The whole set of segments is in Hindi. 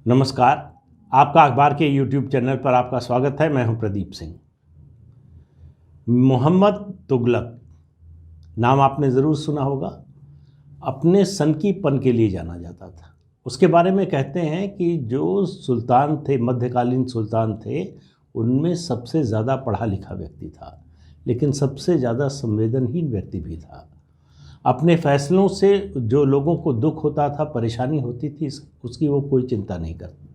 नमस्कार। आपका अखबार के YouTube चैनल पर आपका स्वागत है। मैं हूं प्रदीप सिंह। मोहम्मद तुगलक नाम आपने ज़रूर सुना होगा। अपने सनकीपन के लिए जाना जाता था। उसके बारे में कहते हैं कि जो सुल्तान थे, मध्यकालीन सुल्तान थे, उनमें सबसे ज़्यादा पढ़ा लिखा व्यक्ति था, लेकिन सबसे ज़्यादा संवेदनहीन व्यक्ति भी था। अपने फैसलों से जो लोगों को दुख होता था, परेशानी होती थी, उसकी वो कोई चिंता नहीं करता।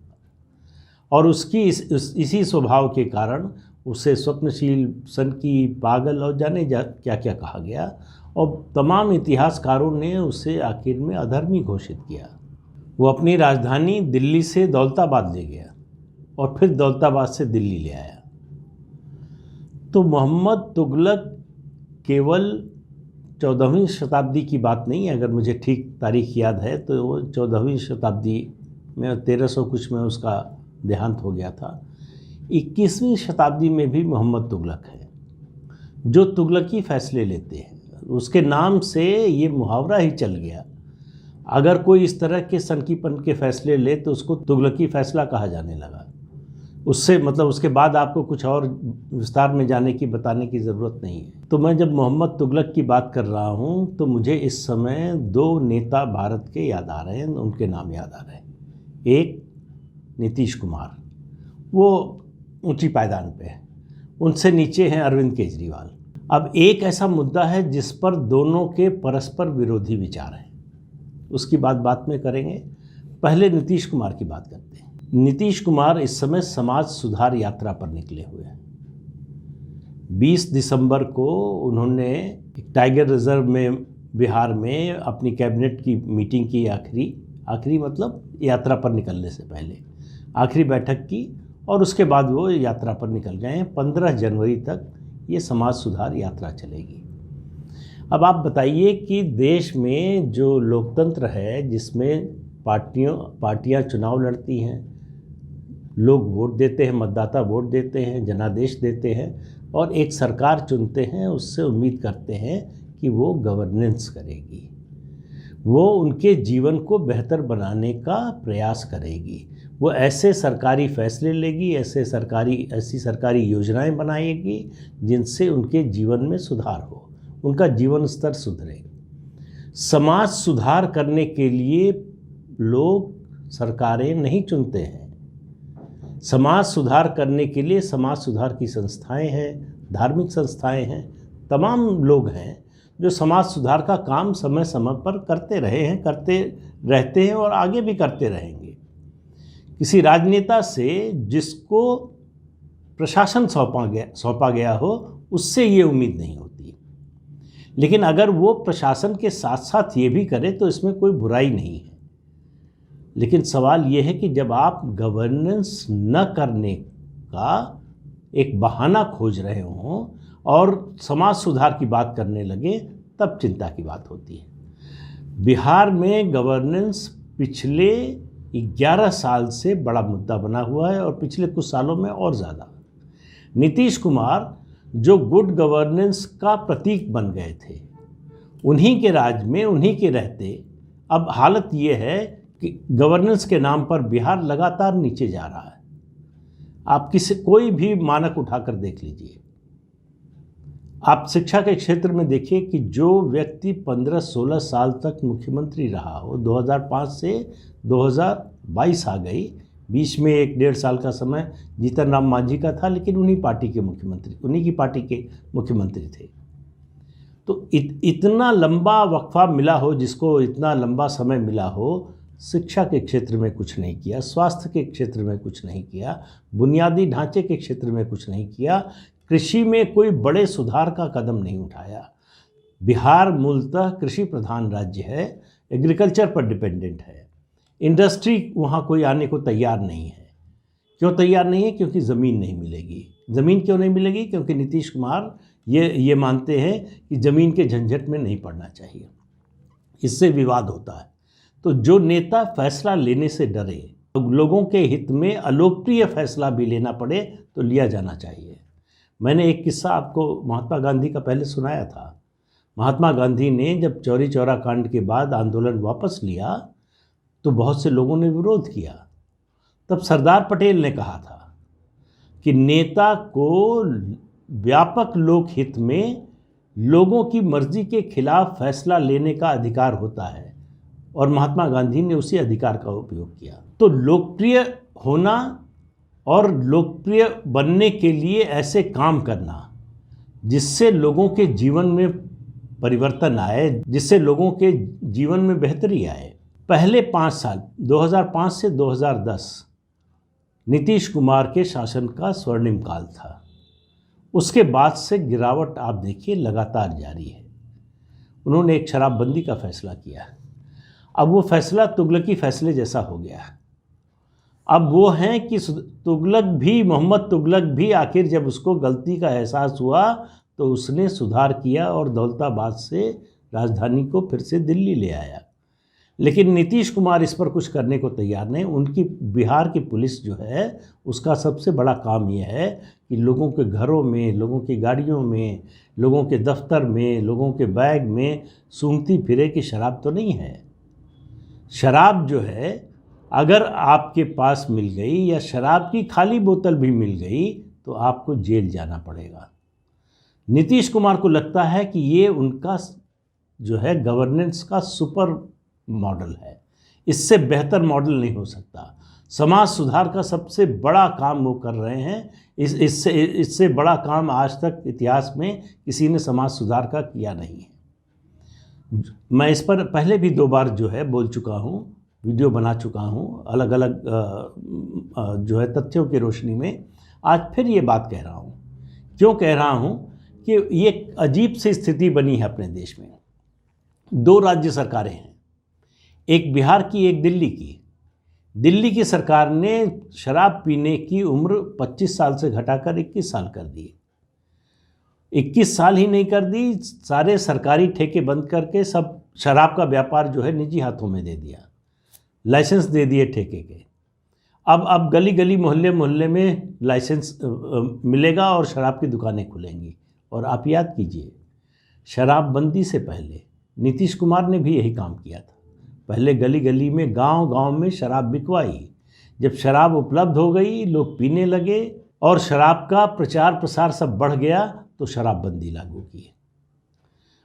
और उसकी इसी स्वभाव के कारण उसे स्वप्नशील, सनकी, पागल और क्या क्या कहा गया। और तमाम इतिहासकारों ने उसे आखिर में अधर्मी घोषित किया। वो अपनी राजधानी दिल्ली से दौलताबाद ले गया और फिर दौलताबाद से दिल्ली ले आया। तो मोहम्मद तुगलक केवल 14वीं शताब्दी की बात नहीं है। अगर मुझे ठीक तारीख याद है तो वो 14वीं शताब्दी में 1300 कुछ में उसका देहांत हो गया था। 21वीं शताब्दी में भी मोहम्मद तुगलक है जो तुगलकी फैसले लेते हैं। उसके नाम से ये मुहावरा ही चल गया। अगर कोई इस तरह के सनकीपन के फैसले ले तो उसको तुगलकी फैसला कहा जाने लगा। उससे मतलब उसके बाद आपको कुछ और विस्तार में बताने की ज़रूरत नहीं है। तो मैं जब मोहम्मद तुगलक की बात कर रहा हूँ तो मुझे इस समय दो नेता भारत के याद आ रहे हैं, उनके नाम याद आ रहे हैं। एक नीतीश कुमार, वो ऊंची पायदान पे है, उनसे नीचे हैं अरविंद केजरीवाल। अब एक ऐसा मुद्दा है जिस पर दोनों के परस्पर विरोधी विचार हैं, उसकी बात में करेंगे। पहले नीतीश कुमार की बात करते हैं। नीतीश कुमार इस समय समाज सुधार यात्रा पर निकले हुए हैं। 20 दिसंबर को उन्होंने टाइगर रिजर्व में बिहार में अपनी कैबिनेट की मीटिंग की, आखिरी मतलब यात्रा पर निकलने से पहले आखिरी बैठक की, और उसके बाद वो यात्रा पर निकल गए हैं। 15 जनवरी तक ये समाज सुधार यात्रा चलेगी। अब आप बताइए कि देश में जो लोकतंत्र है, जिसमें पार्टियां चुनाव लड़ती हैं, लोग वोट देते हैं, मतदाता वोट देते हैं, जनादेश देते हैं और एक सरकार चुनते हैं, उससे उम्मीद करते हैं कि वो गवर्नेंस करेगी, वो उनके जीवन को बेहतर बनाने का प्रयास करेगी, वो ऐसे सरकारी फैसले लेगी, ऐसी सरकारी योजनाएं बनाएगी जिनसे उनके जीवन में सुधार हो, उनका जीवन स्तर सुधरे। समाज सुधार करने के लिए लोग सरकारें नहीं चुनते हैं। समाज सुधार करने के लिए समाज सुधार की संस्थाएं हैं, धार्मिक संस्थाएं हैं, तमाम लोग हैं जो समाज सुधार का काम समय समय पर करते रहे हैं, करते रहते हैं और आगे भी करते रहेंगे। किसी राजनेता से जिसको प्रशासन सौंपा गया हो, उससे ये उम्मीद नहीं होती। लेकिन अगर वो प्रशासन के साथ साथ ये भी करे तो इसमें कोई बुराई नहीं है। लेकिन सवाल ये है कि जब आप गवर्नेंस न करने का एक बहाना खोज रहे हों और समाज सुधार की बात करने लगे, तब चिंता की बात होती है। बिहार में गवर्नेंस पिछले 11 साल से बड़ा मुद्दा बना हुआ है और पिछले कुछ सालों में और ज़्यादा। नीतीश कुमार जो गुड गवर्नेंस का प्रतीक बन गए थे, उन्हीं के राज में, उन्हीं के रहते अब हालत ये है कि गवर्नेंस के नाम पर बिहार लगातार नीचे जा रहा है। आप कोई भी मानक उठाकर देख लीजिए। आप शिक्षा के क्षेत्र में देखिए कि जो व्यक्ति 15-16 साल तक मुख्यमंत्री रहा हो, 2005 से 2022 आ गई, बीच में 1-1.5 साल का समय जीतन राम मांझी का था, लेकिन उन्हीं की पार्टी के मुख्यमंत्री थे। तो इतना लंबा वक्फा मिला हो, जिसको इतना लंबा समय मिला हो, शिक्षा के क्षेत्र में कुछ नहीं किया, स्वास्थ्य के क्षेत्र में कुछ नहीं किया, बुनियादी ढांचे के क्षेत्र में कुछ नहीं किया, कृषि में कोई बड़े सुधार का कदम नहीं उठाया। बिहार मूलतः कृषि प्रधान राज्य है, एग्रीकल्चर पर डिपेंडेंट है। इंडस्ट्री वहाँ कोई आने को तैयार नहीं है। क्यों तैयार नहीं है? क्योंकि ज़मीन नहीं मिलेगी। ज़मीन क्यों नहीं मिलेगी? क्योंकि नीतीश कुमार ये मानते हैं कि ज़मीन के झंझट में नहीं पड़ना चाहिए, इससे विवाद होता है। तो जो नेता फैसला लेने से डरे, लोगों के हित में अलोकप्रिय फैसला भी लेना पड़े तो लिया जाना चाहिए। मैंने एक किस्सा आपको महात्मा गांधी का पहले सुनाया था। महात्मा गांधी ने जब चौरी चौरा कांड के बाद आंदोलन वापस लिया तो बहुत से लोगों ने विरोध किया। तब सरदार पटेल ने कहा था कि नेता को व्यापक लोकहित में लोगों की मर्जी के खिलाफ फैसला लेने का अधिकार होता है, और महात्मा गांधी ने उसी अधिकार का उपयोग किया। तो लोकप्रिय होना और लोकप्रिय बनने के लिए ऐसे काम करना जिससे लोगों के जीवन में परिवर्तन आए, जिससे लोगों के जीवन में बेहतरी आए। पहले 5 साल 2005 से 2010 नीतीश कुमार के शासन का स्वर्णिम काल था। उसके बाद से गिरावट आप देखिए लगातार जारी है। उन्होंने एक शराबबंदी का फैसला किया, अब वो फैसला तुगलकी फैसले जैसा हो गया। अब वो हैं कि मोहम्मद तुगलक भी आखिर जब उसको गलती का एहसास हुआ तो उसने सुधार किया और दौलताबाद से राजधानी को फिर से दिल्ली ले आया। लेकिन नीतीश कुमार इस पर कुछ करने को तैयार नहीं। उनकी बिहार की पुलिस जो है उसका सबसे बड़ा काम यह है कि लोगों के घरों में, लोगों की गाड़ियों में, लोगों के दफ्तर में, लोगों के बैग में सूंघती फिरे कि शराब तो नहीं है। शराब जो है अगर आपके पास मिल गई या शराब की खाली बोतल भी मिल गई तो आपको जेल जाना पड़ेगा। नीतीश कुमार को लगता है कि ये उनका जो है गवर्नेंस का सुपर मॉडल है, इससे बेहतर मॉडल नहीं हो सकता। समाज सुधार का सबसे बड़ा काम वो कर रहे हैं। इससे बड़ा काम आज तक इतिहास में किसी ने समाज सुधार का किया नहीं है। मैं इस पर पहले भी 2 बार जो है बोल चुका हूँ, वीडियो बना चुका हूँ अलग अलग जो है तथ्यों की रोशनी में। आज फिर ये बात कह रहा हूँ। क्यों कह रहा हूँ कि ये अजीब सी स्थिति बनी है अपने देश में। 2 राज्य सरकारें हैं, एक बिहार की, एक दिल्ली की। दिल्ली की सरकार ने शराब पीने की उम्र 25 साल से घटाकर 21 साल कर दी। 21 साल ही नहीं कर दी, सारे सरकारी ठेके बंद करके सब शराब का व्यापार जो है निजी हाथों में दे दिया, लाइसेंस दे दिए ठेके के। अब गली गली मोहल्ले मोहल्ले में लाइसेंस मिलेगा और शराब की दुकानें खुलेंगी। और आप याद कीजिए, शराबबंदी से पहले नीतीश कुमार ने भी यही काम किया था। पहले गली गली में, गांव गांव में शराब बिकवाई। जब शराब उपलब्ध हो गई, लोग पीने लगे और शराब का प्रचार प्रसार सब बढ़ गया तो शराबबंदी लागू की।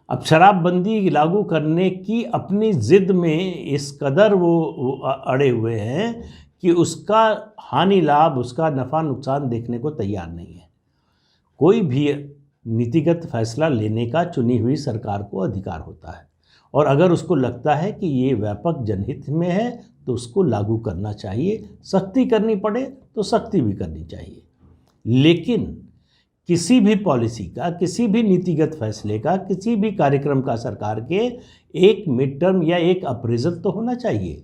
अब शराबबंदी लागू करने की अपनी ज़िद में इस कदर वो अड़े हुए हैं कि उसका हानि लाभ, उसका नफ़ा नुकसान देखने को तैयार नहीं है। कोई भी नीतिगत फैसला लेने का चुनी हुई सरकार को अधिकार होता है, और अगर उसको लगता है कि ये व्यापक जनहित में है तो उसको लागू करना चाहिए। सख्ती करनी पड़े तो सख्ती भी करनी चाहिए, लेकिन किसी भी पॉलिसी का, किसी भी नीतिगत फैसले का, किसी भी कार्यक्रम का सरकार के एक मिड टर्म या एक अप्रेजल तो होना चाहिए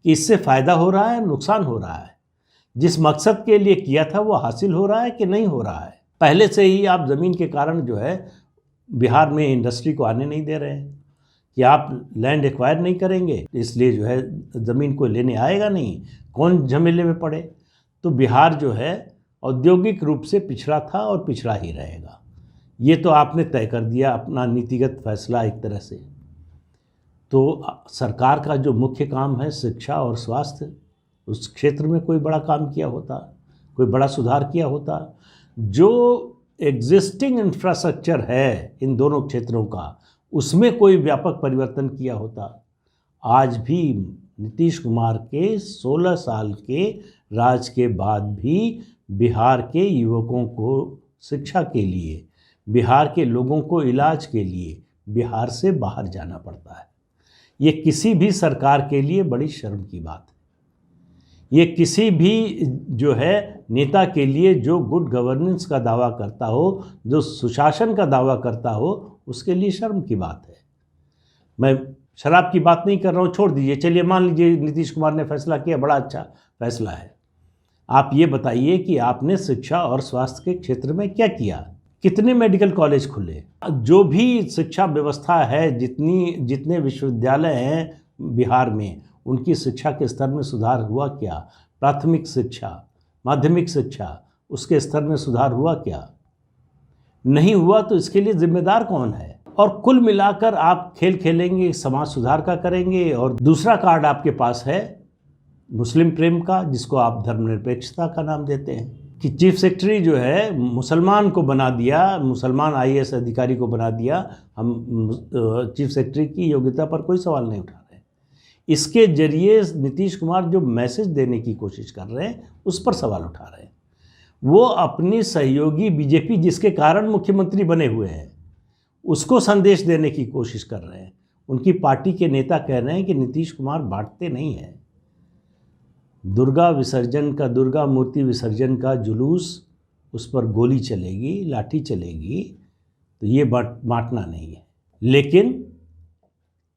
कि इससे फ़ायदा हो रहा है, नुकसान हो रहा है, जिस मकसद के लिए किया था वो हासिल हो रहा है कि नहीं हो रहा है। पहले से ही आप ज़मीन के कारण जो है बिहार में इंडस्ट्री को आने नहीं दे रहे हैं कि आप लैंड एक्वायर नहीं करेंगे, इसलिए जो है ज़मीन को लेने आएगा नहीं, कौन झमेले में पड़े। तो बिहार जो है औद्योगिक रूप से पिछड़ा था और पिछड़ा ही रहेगा। ये तो आपने तय कर दिया अपना नीतिगत फैसला एक तरह से। तो सरकार का जो मुख्य काम है शिक्षा और स्वास्थ्य, उस क्षेत्र में कोई बड़ा काम किया होता, कोई बड़ा सुधार किया होता। जो एग्जिस्टिंग इंफ्रास्ट्रक्चर है इन दोनों क्षेत्रों का, उसमें कोई व्यापक परिवर्तन किया होता। आज भी नीतीश कुमार के 16 साल के राज के बाद भी बिहार के युवकों को शिक्षा के लिए, बिहार के लोगों को इलाज के लिए बिहार से बाहर जाना पड़ता है। ये किसी भी सरकार के लिए बड़ी शर्म की बात है। ये किसी भी जो है नेता के लिए जो गुड गवर्नेंस का दावा करता हो, जो सुशासन का दावा करता हो, उसके लिए शर्म की बात है। मैं शराब की बात नहीं कर रहा हूँ, छोड़ दीजिए। चलिए मान लीजिए नीतीश कुमार ने फैसला किया, बड़ा अच्छा फैसला है। आप ये बताइए कि आपने शिक्षा और स्वास्थ्य के क्षेत्र में क्या किया, कितने मेडिकल कॉलेज खुले, जो भी शिक्षा व्यवस्था है, जितने विश्वविद्यालय हैं बिहार में, उनकी शिक्षा के स्तर में सुधार हुआ क्या? प्राथमिक शिक्षा, माध्यमिक शिक्षा, उसके स्तर में सुधार हुआ क्या? नहीं हुआ तो इसके लिए जिम्मेदार कौन है? और कुल मिलाकर आप खेल खेलेंगे, समाज सुधार का करेंगे, और दूसरा कार्ड आपके पास है मुस्लिम प्रेम का, जिसको आप धर्मनिरपेक्षता का नाम देते हैं, कि चीफ सेक्रेटरी जो है मुसलमान को बना दिया, मुसलमान आईएएस अधिकारी को बना दिया। हम चीफ सेक्रेटरी की योग्यता पर कोई सवाल नहीं उठा रहे। इसके जरिए नीतीश कुमार जो मैसेज देने की कोशिश कर रहे हैं उस पर सवाल उठा रहे हैं। वो अपनी सहयोगी बीजेपी, जिसके कारण मुख्यमंत्री बने हुए हैं, उसको संदेश देने की कोशिश कर रहे हैं। उनकी पार्टी के नेता कह रहे हैं कि नीतीश कुमार बांटते नहीं हैं। दुर्गा मूर्ति विसर्जन का जुलूस, उस पर गोली चलेगी, लाठी चलेगी, तो ये बांटना नहीं है। लेकिन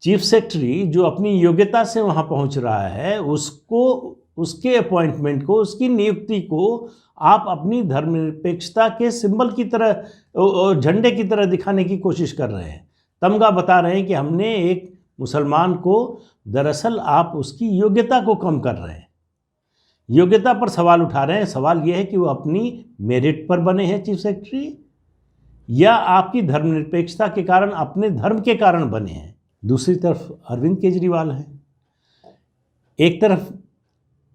चीफ सेक्रेटरी जो अपनी योग्यता से वहाँ पहुँच रहा है, उसको, उसके अपॉइंटमेंट को, उसकी नियुक्ति को आप अपनी धर्मनिरपेक्षता के सिंबल की तरह और झंडे की तरह दिखाने की कोशिश कर रहे हैं। तमगा बता रहे हैं कि हमने एक मुसलमान को, दरअसल आप उसकी योग्यता को कम कर रहे हैं, योग्यता पर सवाल उठा रहे हैं। सवाल यह है कि वो अपनी मेरिट पर बने हैं चीफ सेक्रेटरी, या आपकी धर्मनिरपेक्षता के कारण, अपने धर्म के कारण बने हैं। दूसरी तरफ अरविंद केजरीवाल हैं, एक तरफ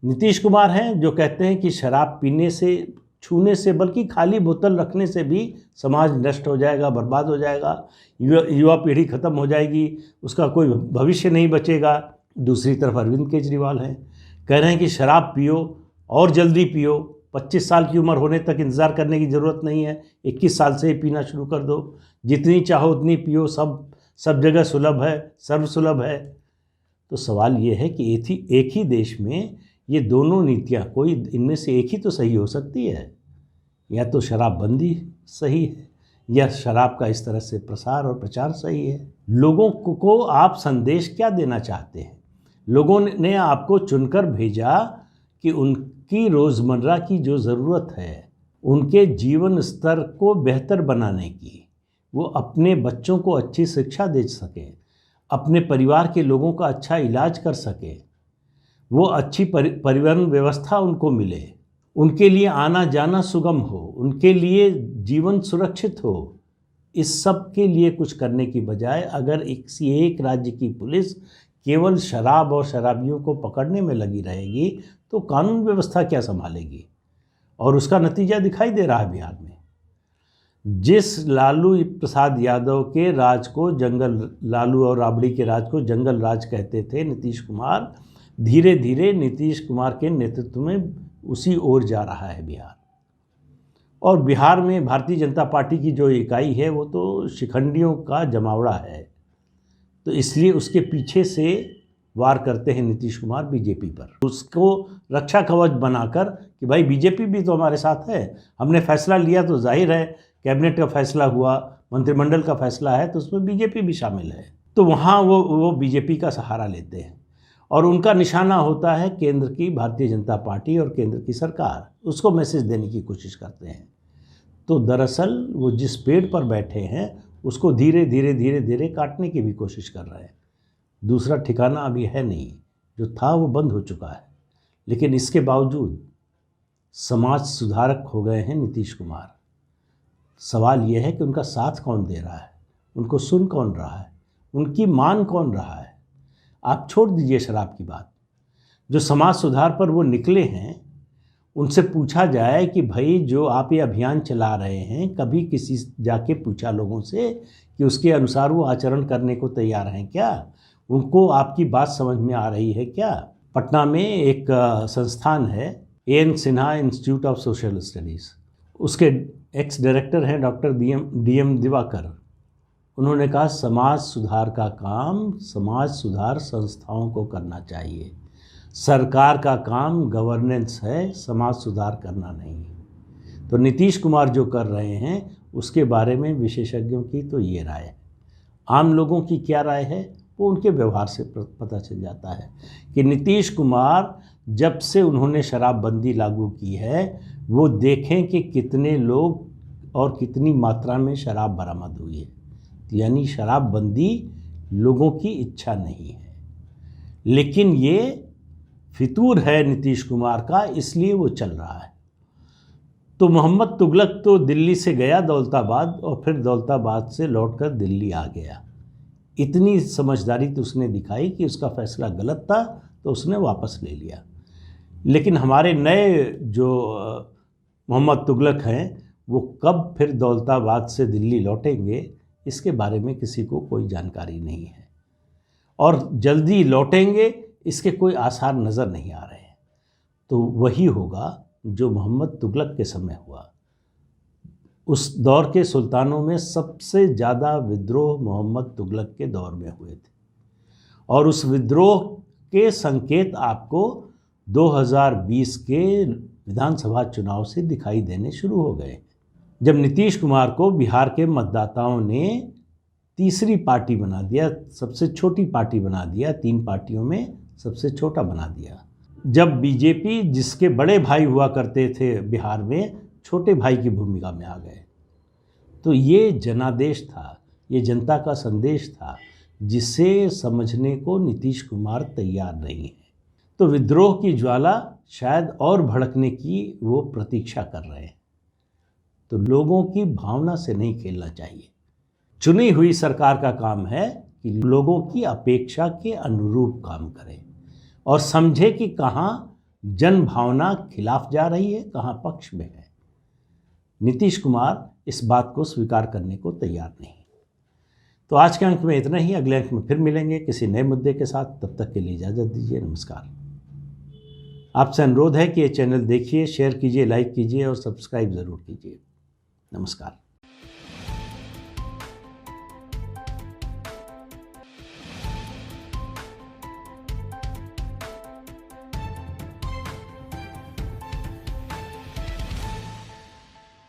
नीतीश कुमार हैं जो कहते हैं कि शराब पीने से, छूने से, बल्कि खाली बोतल रखने से भी समाज नष्ट हो जाएगा, बर्बाद हो जाएगा, युवा पीढ़ी खत्म हो जाएगी, उसका कोई भविष्य नहीं बचेगा। दूसरी तरफ अरविंद केजरीवाल हैं, कह रहे हैं कि शराब पियो और जल्दी पियो, 25 साल की उम्र होने तक इंतज़ार करने की ज़रूरत नहीं है, 21 साल से ही पीना शुरू कर दो, जितनी चाहो उतनी पियो, सब जगह सुलभ है, सर्व सुलभ है। तो सवाल ये है कि एक ही देश में ये दोनों नीतियाँ, कोई इनमें से एक ही तो सही हो सकती है। या तो शराबबंदी सही है, या शराब का इस तरह से प्रसार और प्रचार सही है। लोगों को आप संदेश क्या देना चाहते हैं? लोगों ने आपको चुनकर भेजा कि उनकी रोज़मर्रा की जो ज़रूरत है, उनके जीवन स्तर को बेहतर बनाने की, वो अपने बच्चों को अच्छी शिक्षा दे सकें, अपने परिवार के लोगों का अच्छा इलाज कर सकें, वो अच्छी परिवहन व्यवस्था उनको मिले, उनके लिए आना जाना सुगम हो, उनके लिए जीवन सुरक्षित हो। इस सब के लिए कुछ करने की बजाय अगर एक राज्य की पुलिस केवल शराब और शराबियों को पकड़ने में लगी रहेगी तो कानून व्यवस्था क्या संभालेगी? और उसका नतीजा दिखाई दे रहा है बिहार में। जिस लालू प्रसाद यादव के राज को लालू और राबड़ी के राज को जंगल राज कहते थे नीतीश कुमार, धीरे धीरे नीतीश कुमार के नेतृत्व में उसी ओर जा रहा है बिहार। और बिहार में भारतीय जनता पार्टी की जो इकाई है वो तो शिखंडियों का जमावड़ा है, तो इसलिए उसके पीछे से वार करते हैं नीतीश कुमार बीजेपी पर, उसको रक्षा कवच बनाकर कि भाई बीजेपी भी तो हमारे साथ है, हमने फैसला लिया तो जाहिर है कैबिनेट का फैसला हुआ, मंत्रिमंडल का फैसला है, तो उसमें बीजेपी भी शामिल है। तो वहाँ वो बीजेपी का सहारा लेते हैं और उनका निशाना होता है केंद्र की भारतीय जनता पार्टी और केंद्र की सरकार, उसको मैसेज देने की कोशिश करते हैं। तो दरअसल वो जिस पेड़ पर बैठे हैं उसको धीरे धीरे काटने की भी कोशिश कर रहे हैं। दूसरा ठिकाना अभी है नहीं, जो था वो बंद हो चुका है। लेकिन इसके बावजूद समाज सुधारक हो गए हैं नीतीश कुमार। सवाल यह है कि उनका साथ कौन दे रहा है, उनको सुन कौन रहा है, उनकी मान कौन रहा है। आप छोड़ दीजिए शराब की बात, जो समाज सुधार पर वो निकले हैं उनसे पूछा जाए कि भाई जो आप ये अभियान चला रहे हैं, कभी किसी जाके पूछा लोगों से कि उसके अनुसार वो आचरण करने को तैयार हैं क्या? उनको आपकी बात समझ में आ रही है क्या? पटना में एक संस्थान है N Sinha institute of social studies, उसके एक्स डायरेक्टर हैं डॉक्टर DM दिवाकर। उन्होंने कहा समाज सुधार का काम समाज सुधार संस्थाओं को करना चाहिए, सरकार का काम गवर्नेंस है, समाज सुधार करना नहीं। तो नीतीश कुमार जो कर रहे हैं उसके बारे में विशेषज्ञों की तो ये राय है। आम लोगों की क्या राय है वो उनके व्यवहार से पता चल जाता है कि नीतीश कुमार जब से उन्होंने शराबबंदी लागू की है वो देखें कि कितने लोग और कितनी मात्रा में शराब बरामद हुई है। यानी शराबबंदी लोगों की इच्छा नहीं है, लेकिन ये फितूर है नीतीश कुमार का, इसलिए वो चल रहा है। तो मोहम्मद तुगलक तो दिल्ली से गया दौलताबाद और फिर दौलताबाद से लौटकर दिल्ली आ गया। इतनी समझदारी तो उसने दिखाई कि उसका फैसला गलत था तो उसने वापस ले लिया। लेकिन हमारे नए जो मोहम्मद तुगलक हैं वो कब फिर दौलताबाद से दिल्ली लौटेंगे इसके बारे में किसी को कोई जानकारी नहीं है, और जल्दी लौटेंगे इसके कोई आसार नज़र नहीं आ रहे हैं। तो वही होगा जो मोहम्मद तुगलक के समय हुआ। उस दौर के सुल्तानों में सबसे ज़्यादा विद्रोह मोहम्मद तुगलक के दौर में हुए थे, और उस विद्रोह के संकेत आपको 2020 के विधानसभा चुनाव से दिखाई देने शुरू हो गए, जब नीतीश कुमार को बिहार के मतदाताओं ने तीसरी पार्टी बना दिया, सबसे छोटी पार्टी बना दिया, 3 पार्टियों में सबसे छोटा बना दिया। जब बीजेपी जिसके बड़े भाई हुआ करते थे बिहार में, छोटे भाई की भूमिका में आ गए। तो ये जनादेश था, ये जनता का संदेश था, जिसे समझने को नीतीश कुमार तैयार नहीं है। तो विद्रोह की ज्वाला शायद और भड़कने की वो प्रतीक्षा कर रहे हैं। तो लोगों की भावना से नहीं खेलना चाहिए। चुनी हुई सरकार का काम है कि लोगों की अपेक्षा के अनुरूप काम करे और समझे कि कहाँ जन भावना खिलाफ जा रही है, कहाँ पक्ष में है। नीतीश कुमार इस बात को स्वीकार करने को तैयार नहीं। तो आज के अंक में इतना ही। अगले अंक में फिर मिलेंगे किसी नए मुद्दे के साथ। तब तक के लिए इजाज़त दीजिए। नमस्कार। आपसे अनुरोध है कि ये चैनल देखिए, शेयर कीजिए, लाइक कीजिए और सब्सक्राइब ज़रूर कीजिए। नमस्कार।